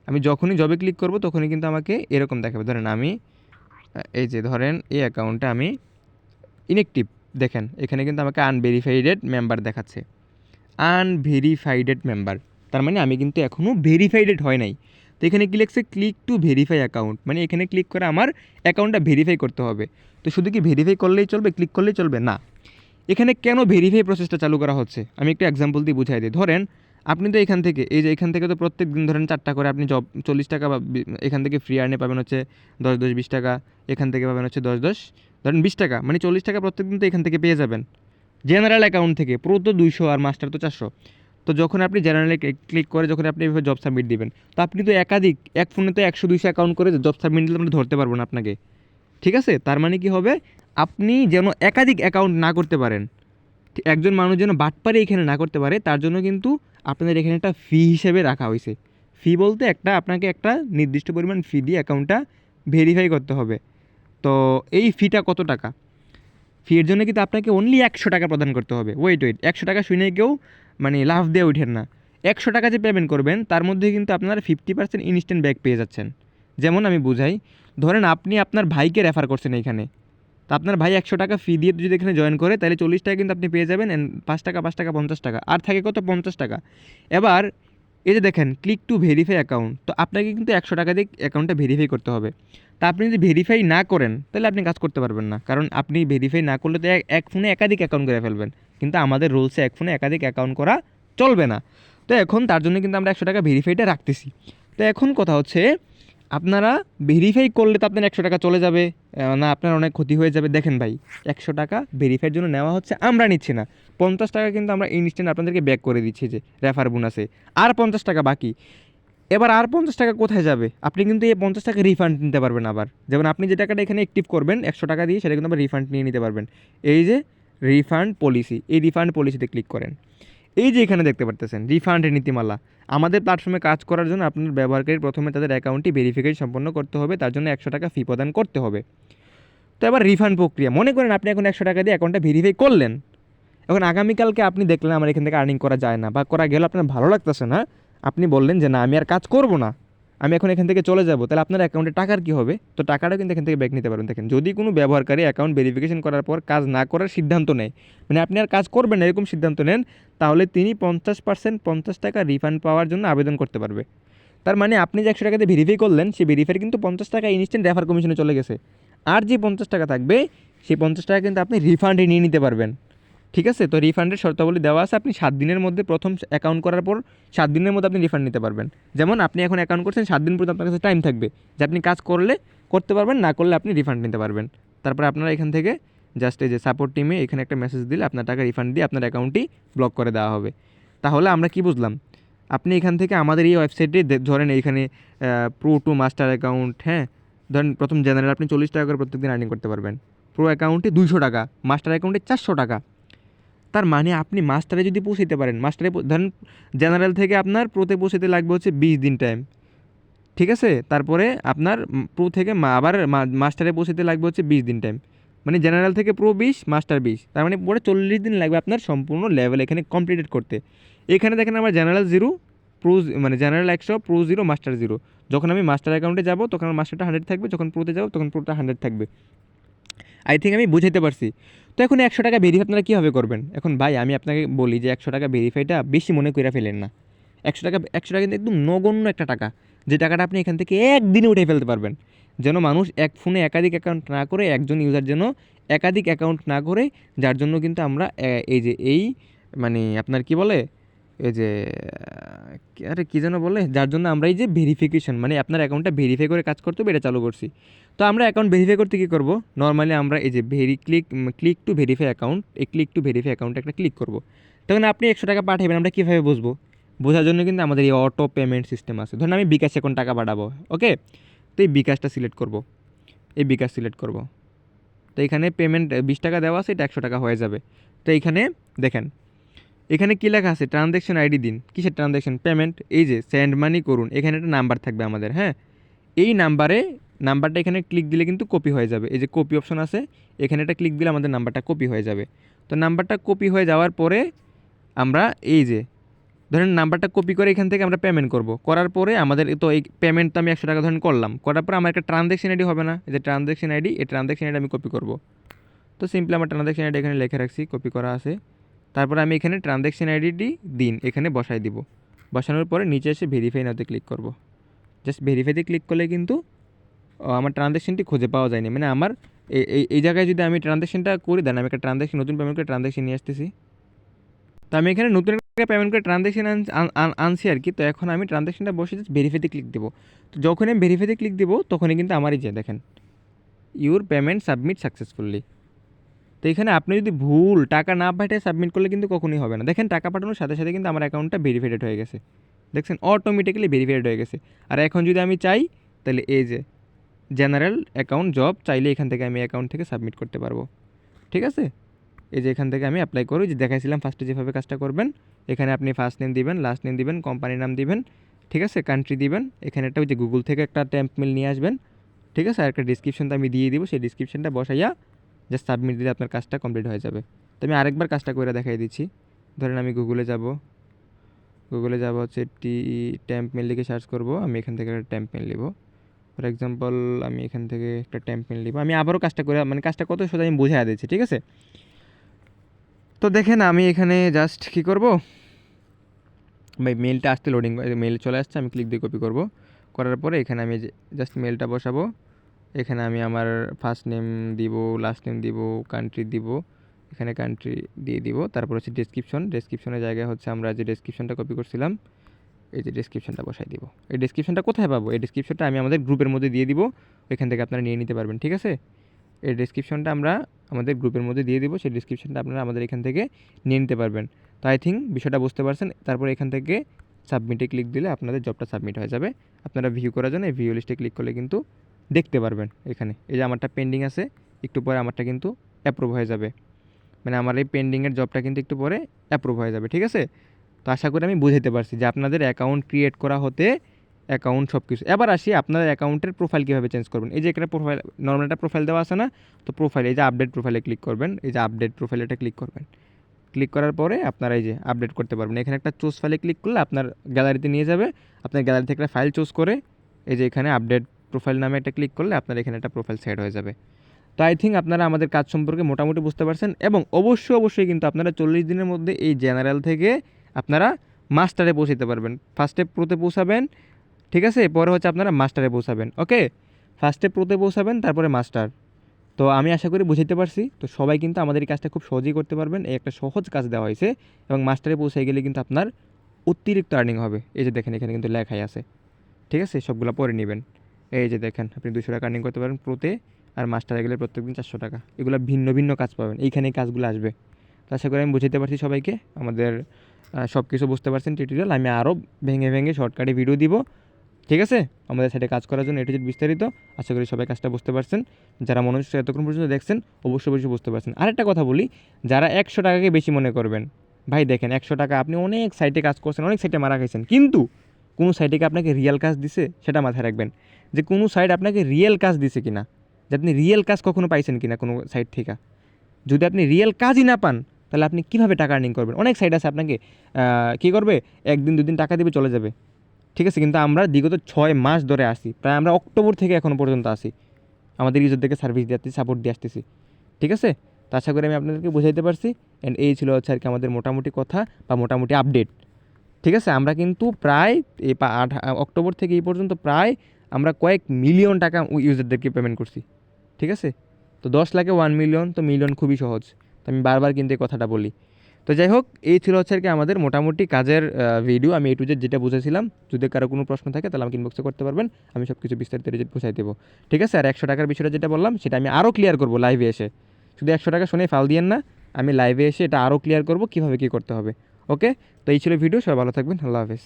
আমি যখনই জবে ক্লিক করব তখনই কিন্তু আমাকে এরকম দেখাবে। ধরেন আমি এই যে ধরেন এই অ্যাকাউন্টটা আমি ইনএক্টিভ, দেখেন এখানে কিন্তু আমাকে আনভেরিফাইডেড মেম্বার দেখাচ্ছে। আনভেরিফাইডেড মেম্বার, তার মানে আমি কিন্তু এখনও ভেরিফাইডেড হয় নাই। তো এখানে কি লিখছে, ক্লিক টু ভেরিফাই অ্যাকাউন্ট, মানে এখানে ক্লিক করে আমার অ্যাকাউন্টটা ভেরিফাই করতে হবে। তো শুধু কি ভেরিফাই করলেই চলবে, ক্লিক করলেই চলবে না। এখানে কেন ভেরিফাই প্রসেসটা চালু করা হচ্ছে আমি একটু এক্সাম্পল দিয়ে বুঝাই দিই। ধরেন আপনি তো এখান থেকে এই যে এখান থেকে তো প্রত্যেক দিন ধরেন 4টা করে আপনি জব 40 টাকা বা এখান থেকে ফ্রি আর্নে পাবেন হচ্ছে 10-10 20 টাকা, এখান থেকে পাবেন হচ্ছে 10-10 ধরেন 20 টাকা, মানে 40 টাকা প্রত্যেক দিন তো এখান থেকে পেয়ে যাবেন জেনারেল অ্যাকাউন্ট থেকে। প্রো তো 200 আর মাস্টার তো 400। তো যখন আপনি জেনারেলে ক্লিক করে যখন আপনি এভাবে জব সাবমিট দিবেন, তো আপনি তো একাধিক এক ফোনে তো 100-200 অ্যাকাউন্ট করে জব সাবমিট দিলে আমরা ধরতে পারবো না আপনাকে। ঠিক আছে, তার মানে কি হবে, আপনি যেন একাধিক অ্যাকাউন্ট না করতে পারেন, একজন মানুষ যেন বাটপারে এখানে না করতে পারে, তার জন্য কিন্তু আপনাদের এখানে একটা ফি হিসেবে রাখা হয়েছে। ফি বলতে আপনাকে একটা নির্দিষ্ট পরিমাণ ফি দিয়ে অ্যাকাউন্টটা ভেরিফাই করতে হবে। তো এই ফিটা কত টাকা, ফির জন্য কিন্তু আপনাকে অনলি 100 টাকা প্রদান করতে হবে। ওয়েট 100 টাকা শুনে কেউ মানে লাভ দিয়ে ওঠেন না। 100 টাকা যে পেমেন্ট করবেন তার মধ্যে কিন্তু আপনারা 50% ইনস্ট্যান্ট ব্যাক পেয়ে যাচ্ছেন। যেমন আমি বুঝাই, ধরেন আপনি আপনার ভাইকে রেফার করছেন এইখানে, তো আপনার ভাই 100 টাকা ফি দিয়ে যদি এখানে জয়েন করে তাহলে 40 টাকা কিন্তু আপনি পেয়ে যাবেন, 5 টাকা 5 টাকা 50 টাকা, আর থাকে কত 50 টাকা। এবার এই যে দেখেন ক্লিক টু ভেরিফাই অ্যাকাউন্ট, তো আপনাকে কিন্তু 100 টাকা দিয়ে অ্যাকাউন্টটা ভেরিফাই করতে হবে। তা আপনি যদি ভেরিফাই না করেন তাহলে আপনি কাজ করতে পারবেন না, কারণ আপনি ভেরিফাই না করলে তো এক ফোনে একাধিক অ্যাকাউন্ট করে ফেলবেন, কিন্তু আমাদের রুলসে এক ফোনে একাধিক অ্যাকাউন্ট করা চলবে না। তো এখন তার জন্য কিন্তু আমরা 100 টাকা ভেরিফাইটা রাখতেছি। তো এখন কথা হচ্ছে, আপনারা ভেরিফাই করলে তো আপনার 100 টাকা চলে যাবে না, আপনার অনেক ক্ষতি হয়ে যাবে। দেখেন ভাই, 100 টাকা ভেরিফাইয়ের জন্য নেওয়া হচ্ছে, আমরা নিচ্ছি না। 50 টাকা কিন্তু আমরা ইনস্ট্যান্ট আপনাদেরকে ব্যাক করে দিচ্ছি যে রেফার বোনাসে, আর 50 টাকা বাকি। এবার আর 50 টাকা কোথায় যাবে, আপনি কিন্তু এই 50 টাকা রিফান্ড নিতে পারবেন আবার। যেমন আপনি যে টাকাটা এখানে অ্যাক্টিভ করবেন 100 টাকা দিয়ে, সেটা কিন্তু আবার রিফান্ড নিয়ে নিতে পারবেন। এই যে রিফান্ড পলিসি, এই রিফান্ড পলিসিতে ক্লিক করেন। এই যে এখানে দেখতে পারতেছেন রিফান্ড নীতিমালা। আমাদের প্ল্যাটফর্মে কাজ করার জন্য আপনার ব্যবহারকারী প্রথমে তাদের অ্যাকাউন্টটি ভেরিফিকেশন সম্পন্ন করতে হবে, তার জন্য 100 টাকা ফি প্রদান করতে হবে। তো এবার রিফান্ড প্রক্রিয়া, মনে করেন আপনি এখন 100 টাকা দিয়ে অ্যাকাউন্টটা ভেরিফাই করলেন, এখন আগামীকালকে আপনি দেখলেন আমার এখান থেকে আর্নিং করা যায় না বা করা গেলে আপনার ভালো লাগতেছে না, আপনি বললেন যে না আমি আর কাজ করব না, আমি এখন এখান থেকে চলে যাব, তাহলে আপনার অ্যাকাউন্টে টাকার কী হবে? তো টাকাটা কিন্তু এখান থেকে ব্যাক নিতে পারবেন। দেখেন, যদি কোনো ব্যবহারকারী অ্যাকাউন্ট ভেরিফিকেশন করার পর কাজ না করার সিদ্ধান্ত নেয়, মানে আপনি আর কাজ করবেন না এরকম সিদ্ধান্ত নেন, তাহলে তিনি 50% 50 টাকা রিফান্ড পাওয়ার জন্য আবেদন করতে পারবে। তার মানে আপনি যে 100 টাকাতে ভেরিফাই করলেন, সেই ভেরিফাই কিন্তু 50 টাকা ইনস্ট্যান্ট রেফার কমিশনে চলে গেছে। আর যে 50 টাকা থাকবে সেই 50 টাকা কিন্তু আপনি রিফান্ডে নিয়ে নিতে পারবেন। ঠিক আছে, তো রিফান্ডের শর্তাবলী দেওয়া আছে, আপনি 7 দিনের মধ্যে প্রথম অ্যাকাউন্ট করার পর 7 দিনের মধ্যে আপনি রিফান্ড নিতে পারবেন। যেমন আপনি এখন অ্যাকাউন্ট করছেন 7 দিন পর্যন্ত আপনার কাছে টাইম থাকবে যে আপনি কাজ করলে করতে পারবেন, না করলে আপনি রিফান্ড নিতে পারবেন। তারপরে আপনারা এখান থেকে জাস্ট এই যে সাপোর্ট টিমে এখানে একটা মেসেজ দিলে আপনার টাকা রিফান্ড দিয়ে আপনার অ্যাকাউন্টটি ব্লক করে দেওয়া হবে। তাহলে আমরা কি বুঝলাম, আপনি এখান থেকে আমাদের এই ওয়েবসাইটে ধরেন এইখানে প্রো টু মাস্টার অ্যাকাউন্ট, হ্যাঁ, ধরেন প্রথম জেনারেল আপনি 40 টাকা করে প্রত্যেকদিন আর্নিং করতে পারবেন, প্রো অ্যাকাউন্টে 200 টাকা, মাস্টার অ্যাকাউন্টে 400 টাকা। তার মানে আপনি মাস্টারে যদি পৌঁছাতে পারেন, মাস্টারে ধরেন জেনারেল থেকে আপনার প্রোতে পৌঁছাতে লাগবে হচ্ছে 20 দিন টাইম, ঠিক আছে, তারপরে আপনার প্রো থেকে আবার মাস্টারে পৌঁছাতে লাগবে হচ্ছে 20 দিন টাইম, মানে জেনারেল থেকে প্রো 20 মাস্টার 20, তার মানে পুরো 40 দিন লাগবে আপনার সম্পূর্ণ লেভেল এখানে কমপ্লিটেড করতে। এখানে দেখেন আমার জেনারেল 0 প্রো, মানে জেনারেল 100 প্রো 0 মাস্টার 0। যখন আমি মাস্টার অ্যাকাউন্টে যাব তখন আমার মাস্টারটা 100 থাকবে, যখন প্রোতে যাব তখন প্রোটা 100 থাকবে। আই থিঙ্ক আমি বুঝাইতে পারছি। তো এখন 100 টাকা ভেরিফাই আপনারা কীভাবে করবেন? এখন ভাই আমি আপনাকে বলি যে 100 টাকা ভেরিফাইটা বেশি মনে করে ফেলেন না। 100 টাকা কিন্তু একদম নগণ্য একটা টাকা, যে টাকাটা আপনি এখান থেকে একদিনে উঠে ফেলতে পারবেন। যেন মানুষ এক ফোনে একাধিক অ্যাকাউন্ট না করে, একজন ইউজার যেন একাধিক অ্যাকাউন্ট না করে, যার জন্য কিন্তু আমরা এই যে এই মানে আপনার কি বলে এই যে আরে কী যেন বলে, যার জন্য আমরা এই যে ভেরিফিকেশন, মানে আপনার অ্যাকাউন্টটা ভেরিফাই করে কাজ করতে হবে, এটা চালু করছি। তো আমরা অ্যাকাউন্ট ভেরিফাই করতে কী করবো, নর্মালি আমরা এই যে ক্লিক টু ভেরিফাই অ্যাকাউন্ট, এই ক্লিক টু ভেরিফাই অ্যাকাউন্টে একটা ক্লিক করবো। তখন আপনি 100 টাকা পাঠাবেন, আমরা কীভাবে বুঝবো বোঝার জন্য কিন্তু আমাদের এই অটো পেমেন্ট সিস্টেম আছে। ধরুন আমি বিকাশে এখন টাকা পাঠাবো, ওকে, তো এই বিকাশটা সিলেক্ট করব, এই বিকাশ সিলেক্ট করব। তো এখানে পেমেন্ট 20 টাকা দেওয়া আছে, এটা 100 টাকা হয়ে যাবে। তো এইখানে দেখেন, এখানে কী লেখা আছে, ট্রানজ্যাকশন আইডি দিন, কিসের ট্রানজ্যাকশন, পেমেন্ট, এই যে সেন্ড মানি করুন, এখানে একটা নাম্বার থাকবে আমাদের, হ্যাঁ, এই নাম্বারটা এখানে ক্লিক দিলে কিন্তু কপি হয়ে যাবে। এই যে কপি অপশন আছে, এখানে একটা ক্লিক দিলে আমাদের নাম্বারটা কপি হয়ে যাবে। তো নাম্বারটা কপি হয়ে যাওয়ার পরে আমরা এই যে ধরেন নাম্বারটা কপি করে এখান থেকে আমরা পেমেন্ট করব, করার পরে আমাদের তো এই পেমেন্ট তো আমি 100 টাকা ধরেন করলাম, করার পরে আমার একটা ট্রানজ্যাকশন আইডি হবে না, এই যে ট্রানজ্যাকশন আইডি, এই ট্রানজ্যাকশন আইডি আমি কপি করব। তো সিম্পলি আমার ট্রানজ্যাকশন আইডি এখানে লিখে রাখছি, কপি করা আছে। তারপরে আমি এখানে ট্রানজ্যাকশন আইডিটি দিন এখানে বসাই দিব। বসানোর পরে নিচে এসে ভেরিফাই নাওতে ক্লিক করব। জাস্ট ভেরিফাইতে ক্লিক করলে কিন্তু আমার ট্রানজ্যাকশনটি খুঁজে পাওয়া যায়নি, মানে আমার এই জায়গায় যদি আমি ট্রানজ্যাকশনটা করি, দেন আমি একটা ট্রানজ্যাকশন নতুন পেমেন্ট করে ট্রানজ্যাকশন নিয়ে আসতেছি। তো আমি এখানে নতুন একটা পেমেন্ট করে ট্রানজ্যাকশন আনছি আর কি। তো এখন আমি ট্রানজ্যাকশনটা বসে জাস্ট ভেরিফাইতে ক্লিক দেবো। তো যখন আমি ভেরিফাইতে ক্লিক দেবো তখনই কিন্তু আমারই যে দেখেন ইউর পেমেন্ট সাবমিট সাকসেসফুলি। তো এখানে আপনি যদি ভুল টাকা না পাঠিয়ে সাবমিট করলে কিন্তু কখনোই হবে না। দেখেন টাকা পাঠানোর সাথে সাথে কিন্তু আমার অ্যাকাউন্টটা ভেরিফাইড হয়ে গেছে, দেখছেন অটোমেটিক্যালি ভেরিফাইড হয়ে গেছে। আর এখন যদি আমি চাই তাহলে এই যে জেনারেল অ্যাকাউন্ট জব চাইলে এখান থেকে আমি অ্যাকাউন্ট থেকে সাবমিট করতে পারবো, ঠিক আছে। এই যে এখান থেকে আমি অ্যাপ্লাই করি, যে দেখাইছিলাম ফার্স্টে যেভাবে কাজটা করবেন। এখানে আপনি ফার্স্ট নেম দিবেন, লাস্ট নেম দিবেন, কোম্পানির নাম দিবেন, ঠিক আছে, কান্ট্রি দিবেন। এখানে একটা ওই যে গুগল থেকে একটা টেম্প মেল নিয়ে আসবেন, ঠিক আছে, আর একটা ডিসক্রিপশনটা আমি দিয়ে দিব, সেই ডিসক্রিপশনটা বসাইয়া জাস্ট সাবমিট দিলে আপনার কাজটা কমপ্লিট হয়ে যাবে। তো আমি আরেকবার কাজটা করে দেখাই দিচ্ছি। ধরেন আমি গুগলে যাব হচ্ছে টেম্প মেল লিখে সার্চ করব, আমি এখান থেকে একটা টেম্প মেল নিব। ফর এক্সাম্পল আমি এখান থেকে একটা টেম্প মেল নিব। আমি আবারও কাজটা করে, মানে কাজটা কত সোজা আমি বুঝাই দিচ্ছি, ঠিক আছে। তো দেখেন আমি এখানে জাস্ট কী করব, ভাই মেলটা আসতে লোডিং, মেল চলে আসছে, আমি ক্লিক দিয়ে কপি করব। করার পরে এখানে আমি জাস্ট মেলটা বসাবো। এখানে আমি আমার ফার্স্ট নেম দিব, লাস্ট নেম দিব, কান্ট্রি দিব, এখানে কান্ট্রি দিয়ে দিব। তারপর হচ্ছে ডেসক্রিপশনের জায়গায় হচ্ছে আমরা যে ডেসক্রিপশনটা কপি করছিলাম, এই যে ডেসক্রিপশনটা বসাই দিব। এই ডেসক্রিপশনটা কোথায় পাবো, এই ডেসক্রিপশনটা আমি আমাদের গ্রুপের মধ্যে দিয়ে দিব, এখান থেকে আপনারা নিয়ে নিতে পারবেন, ঠিক আছে। এই ডেসক্রিপশনটা আমরা আমাদের গ্রুপের মধ্যে দিয়ে দিব, সেই ডেসক্রিপশনটা আপনারা আমাদের এখান থেকে নিয়ে নিতে পারবেন। তো আই থিঙ্ক বিষয়টা বুঝতে পারছেন। তারপর এখান থেকে সাবমিটে ক্লিক দিলে আপনাদের জবটা সাবমিট হয়ে যাবে। আপনারা ভিউ করার জন্য এই ভিউ লিস্টে ক্লিক করলে কিন্তু দেখতে পারবেন এখানে এই যে আমারটা পেন্ডিং আছে, একটু পরে আমারটা কিন্তু অ্যাপ্রুভ হয়ে যাবে, মানে আমার এই পেন্ডিংয়ের জবটা কিন্তু একটু পরে অ্যাপ্রুভ হয়ে যাবে, ঠিক আছে। তো আশা করি আমি বুঝাতে পারছি যে আপনাদের অ্যাকাউন্ট ক্রিয়েট করা হতে অ্যাকাউন্ট সব কিছু। এবার আসি আপনার অ্যাকাউন্টের প্রোফাইল কীভাবে চেঞ্জ করবেন। এই যে একটা প্রোফাইল, নর্মাল একটা প্রোফাইল দেওয়া আছে না, তো প্রোফাইল এই যে আপডেট প্রোফাইলে ক্লিক করবেন, এই যে আপডেট প্রোফাইলে এটা ক্লিক করবেন। ক্লিক করার পরে আপনারা এই যে আপডেট করতে পারবেন। এখানে একটা চুজ ফাইলে ক্লিক করলে আপনার গ্যালারিতে নিয়ে যাবে। আপনার গ্যালারি থেকে একটা ফাইল চুজ করে এই যে এখানে আপডেট প্রোফাইল নামে একটা ক্লিক করলে আপনার এখানে একটা প্রোফাইল সেট হয়ে যাবে। তো আই থিঙ্ক আপনারা আমাদের কাজ সম্পর্কে মোটামুটি বুঝতে পারছেন, এবং অবশ্যই কিন্তু আপনারা 40 দিনের মধ্যে এই জেনারেল থেকে আপনারা মাস্টারে পৌঁছাতে পারবেন। ফার্স্টে প্রোতে পৌঁছাবেন, ঠিক আছে, পরে হচ্ছে আপনারা মাস্টারে পৌঁছাবেন, ওকে। ফার্স্টে প্রোতে পৌঁছাবেন, তারপরে মাস্টার। তো আমি আশা করি বুঝাইতে পারছি। তো সবাই কিন্তু আমাদের এই কাজটা খুব সহজেই করতে পারবেন, এই একটা সহজ কাজ দেওয়া হয়েছে, এবং মাস্টারে পৌঁছে গেলে কিন্তু আপনার অতিরিক্ত আর্নিং হবে। এই যে দেখেন এখানে কিন্তু লেখাই আছে, ঠিক আছে, সবগুলো পরে নেবেন। এই যে দেখেন আপনি 200 টাকা আর্নিং করতে পারেন প্রোতে, আর মাস্টারে গেলে প্রত্যেকদিন 400 টাকা। এগুলো ভিন্ন ভিন্ন কাজ পাবেন, এইখানে এই কাজগুলো আসবে। তো আশা করি আমি বুঝাইতে পারছি সবাইকে, আমাদের সব কিছু বুঝতে পারছেন টিউটোরিয়াল। আমি আরও ভেঙে ভেঙে শর্টকাটে ভিডিও দিব, ঠিক আছে, আমাদের সাইডে কাজ করার জন্য এটা বিস্তারিত। আশা করি সবাই কাজটা বুঝতে পারছেন। যারা মনোযোগ এতক্ষণ পর্যন্ত দেখছেন অবশ্যই বুঝতে পারছেন। আরেকটা কথা বলি, যারা 100 টাকাকে বেশি মনে করবেন, ভাই দেখেন 100 টাকা আপনি অনেক সাইটে কাজ করছেন, অনেক সাইটে মারা খাইছেন, কিন্তু কোনো সাইটে কি আপনাকে রিয়েল কাজ দিছে সেটা মাথায় রাখবেন, যে কোনো সাইট আপনাকে রিয়েল কাজ দিছে কিনা, যে আপনি রিয়েল কাজ কখনো পাইছেন কিনা কোনো সাইট থেকে। যদি আপনি রিয়েল কাজই না পান তাহলে আপনি কীভাবে টাকা আর্নিং করবেন। অনেক সাইট আছে আপনাকে কী করবে, 1 দিন 2 দিন টাকা দিবে চলে যাবে, ঠিক আছে, কিন্তু আমরা বিগত 6 মাস ধরে আসি, প্রায় আমরা অক্টোবর থেকে এখনও পর্যন্ত আসি, আমাদের ইউজারদেরকে সার্ভিস দিয়ে আসতেছি, সাপোর্ট দিয়ে আসতেছি, ঠিক আছে। তো আশা করি আমি আপনাদেরকে বুঝাইতে পারছি। অ্যান্ড এই ছিল হচ্ছে আর কি আমাদের মোটামুটি কথা বা মোটামুটি আপডেট, ঠিক আছে। আমরা কিন্তু প্রায় এই অক্টোবর থেকে এই পর্যন্ত প্রায় আমরা কয়েক মিলিয়ন টাকা ইউজারদেরকে পেমেন্ট করছি, ঠিক আছে। তো 10 লাখে 1 মিলিয়ন, তো মিলিয়ন খুবই সহজ। তো আমি বারবার কিন্তু এই কথাটা বলি। তো যাই হোক, এই ছিল হচ্ছে আর কি আমাদের মোটামুটি কাজের ভিডিও। আমি A to Z যেটা বুঝেছিলাম, যদি কারো কোনো প্রশ্ন থাকে তাহলে আমাকে ইনবক্সে করতে পারবেন, আমি সব কিছু বিস্তারিত বুঝাই দেবো, ঠিক আছে। আর 100 টাকার বিষয়টা যেটা বললাম সেটা আমি আরও ক্লিয়ার করবো লাইভে এসে। শুধু 100 টাকা শুনে ফাল দিয়েন না, আমি লাইভে এসে এটা আরও ক্লিয়ার করবো কীভাবে কী করতে হবে, ওকে, তো এই ছিল ভিডিও, সবাই ভালো থাকবেন, আল্লাহ হাফেজ।